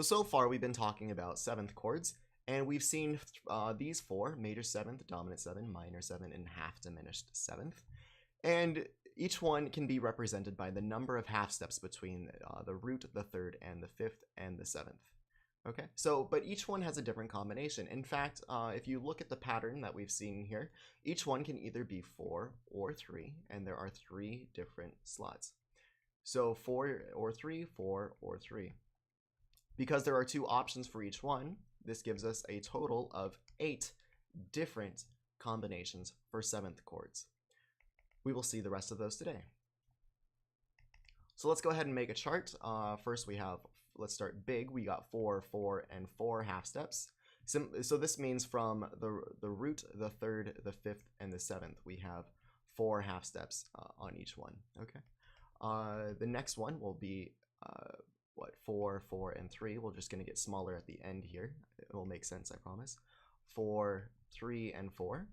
So far we've been talking about seventh chords, and we've seen these four: major seventh, dominant seven, minor seven, and half diminished seventh. And each one can be represented by the number of half steps between the root, the third, and the fifth, and the seventh. Okay, so, but each one has a different combination. In fact, if you look at the pattern that we've seen here, each one can either be 4 or 3, and there are 3 different slots. So 4 or 3, 4 or 3. Because there are 2 options for each one, this gives us a total of 8 different combinations for seventh chords. We will see the rest of those today. So let's go ahead and make a chart. First we have, let's start big. We got 4, 4, and 4 half steps. So this means from the root, the third, the fifth, and the seventh, we have 4 half steps on each one. Okay. The next one will be 4, 4, and 3. We're just going to get smaller at the end here. It will make sense, I promise. 4, 3, and 4.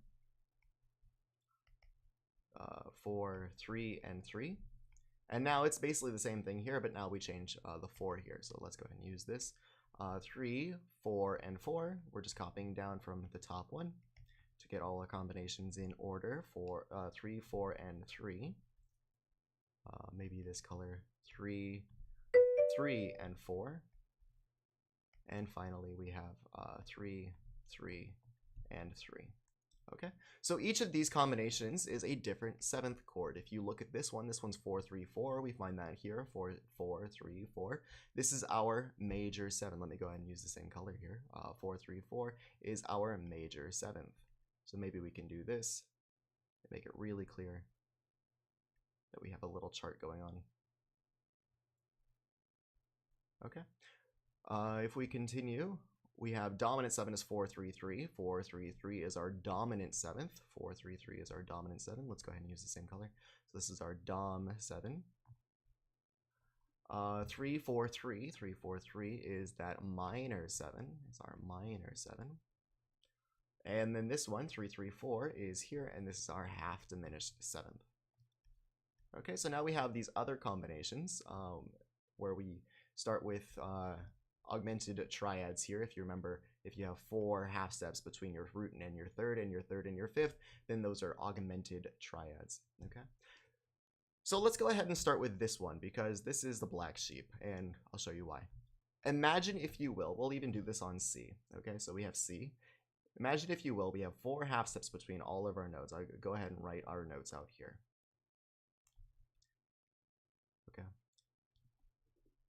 4, 3, and 3. And now it's basically the same thing here, but now we change the 4 here. So let's go ahead and use this. 3, 4, and 4. We're just copying down from the top one to get all our combinations in order. 3, 4, and 3. Maybe this color. 3, 3, and 4. And finally we have 3, 3, and 3. Okay, so each of these combinations is a different seventh chord. If you look at this one's 4, 3, 4. We find that here, 4, 4, 3, 4. This is our major 7. Let me go ahead and use the same color here. 4, 3, 4 is our major 7th. So maybe we can do this and make it really clear that we have a little chart going on. Okay, if we continue, we have dominant 7 is 4, 3, 3. 4, 3, 3 is our dominant 7th. 4, 3, 3 is our dominant 7. Let's go ahead and use the same color. So this is our dom 7. 3, 4, 3. 3, 4, 3 is that minor 7. It's our minor 7. And then this one, 3, 3, 4, is here, and this is our half diminished 7th. Okay, so now we have these other combinations where we start with augmented triads here. If you remember, if you have 4 half steps between your root and your third and your third and your fifth, then those are augmented triads. Okay, so let's go ahead and start with this one because this is the black sheep, and I'll show you why. Imagine, if you will, we'll even do this on C. Okay, so we have C. Imagine, if you will, we have 4 half steps between all of our notes. I'll go ahead and write our notes out here. Okay.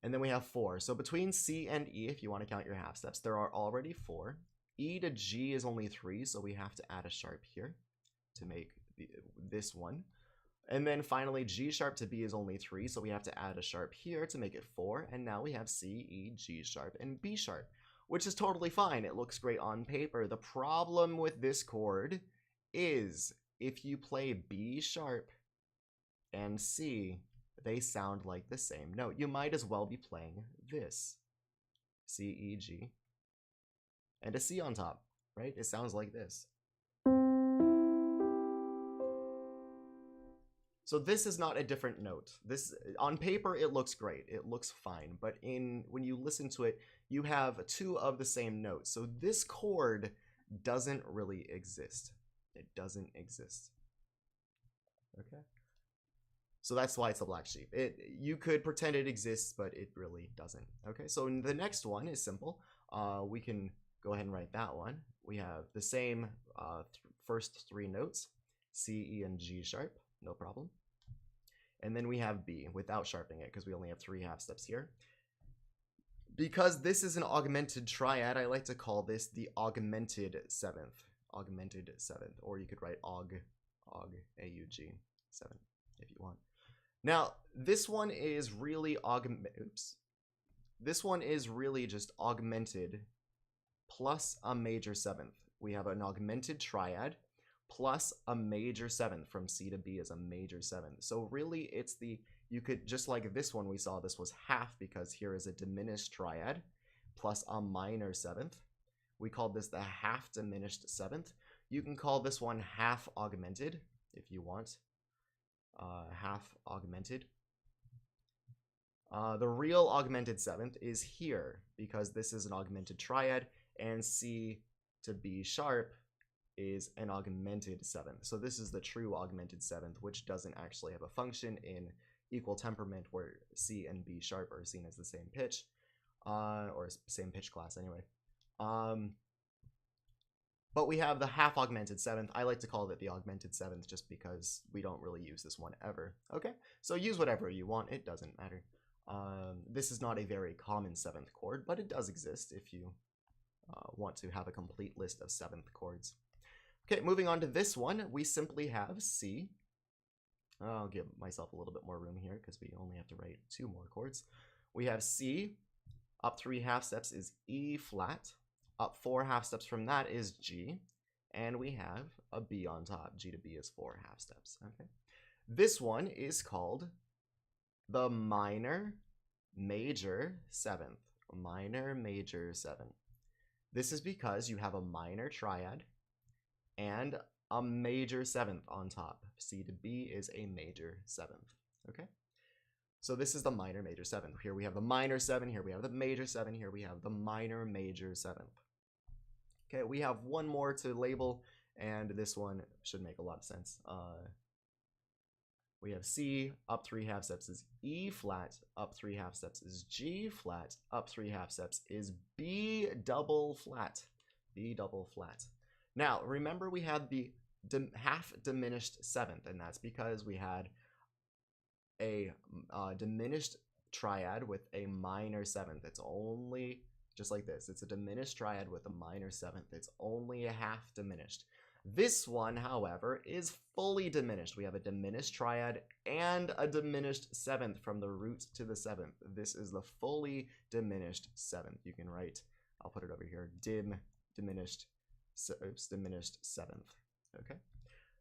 And then we have 4. So between C and E, if you want to count your half steps, there are already 4. E to G is only 3, so we have to add a sharp here to make this one. And then finally, G sharp to B is only 3, so we have to add a sharp here to make it 4. And now we have C, E, G sharp, and B sharp, which is totally fine. It looks great on paper. The problem with this chord is if you play B sharp and C, they sound like the same note. You might as well be playing this, C, E, G, and a C on top, right? It sounds like this. So this is not a different note. This, on paper, it looks great. It looks fine, but when you listen to it, you have 2 of the same notes. So this chord doesn't really exist. It doesn't exist. Okay. So that's why it's a black sheep. You could pretend it exists, but it really doesn't. Okay, so the next one is simple. We can go ahead and write that one. We have the same first 3 notes, C, E, and G sharp, no problem. And then we have B without sharpening it because we only have 3 half steps here. Because this is an augmented triad, I like to call this the Augmented Seventh. Augmented Seventh, or you could write Aug, A-U-G, 7 if you want. Now, this one is really This one is really just augmented plus a major 7th. We have an augmented triad plus a major 7th. From C to B is a major 7th. So really, it's you could, just like this one we saw, this was half because here is a diminished triad plus a minor 7th. We called this the half diminished 7th. You can call this one half augmented if you want. Half augmented. The real augmented seventh is here because this is an augmented triad, and C to B sharp is an augmented seventh. So this is the true augmented seventh, which doesn't actually have a function in equal temperament where C and B sharp are seen as the same pitch, or same pitch class anyway. But we have the half augmented seventh. I like to call it the augmented seventh just because we don't really use this one ever. Okay, so use whatever you want, it doesn't matter. This is not a very common seventh chord, but it does exist if you want to have a complete list of seventh chords. Okay, moving on to this one, we simply have C. I'll give myself a little bit more room here because we only have to write 2 more chords. We have C, up 3 half steps is E flat, up 4 half steps from that is G, and we have a B on top. G to B is 4 half steps. Okay, this one is called the minor major seventh. Minor major seventh. This is because you have a minor triad and a major seventh on top. C to B is a major seventh. Okay, so this is the minor major seventh. Here we have the minor 7, here we have the major 7, here we have the minor major seventh. Okay, we have one more to label, and this one should make a lot of sense. We have C, up 3 half steps is E flat, up 3 half steps is G flat, up 3 half steps is B double flat. B double flat. Now, remember we had the half diminished seventh, and that's because we had a diminished triad with a minor seventh. It's only just like this. It's a diminished triad with a minor seventh. It's only a half diminished. This one, however, is fully diminished. We have a diminished triad and a diminished seventh from the root to the seventh. This is the fully diminished seventh. You can write, I'll put it over here, diminished seventh. Okay,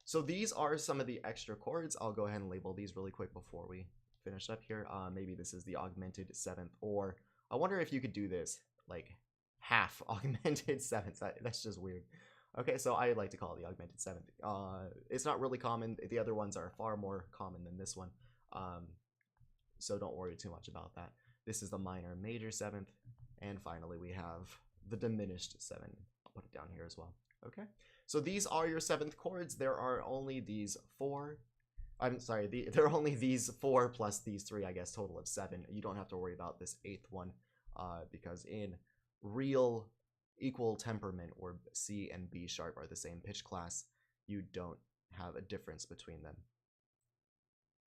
so these are some of the extra chords. I'll go ahead and label these really quick before we finish up here. Maybe this is the augmented seventh, or I wonder if you could do this like half augmented sevenths. That's just weird. Okay, so I like to call it the augmented seventh. It's not really common. The other ones are far more common than this one, so don't worry too much about that. This is the minor major seventh, and finally we have the diminished 7. I'll put it down here as well. Okay, so these are your seventh chords. There are only these 4. I'm sorry, there are only these 4 plus these 3, I guess, total of 7. You don't have to worry about this 8th one, because in real equal temperament where C and B sharp are the same pitch class, you don't have a difference between them.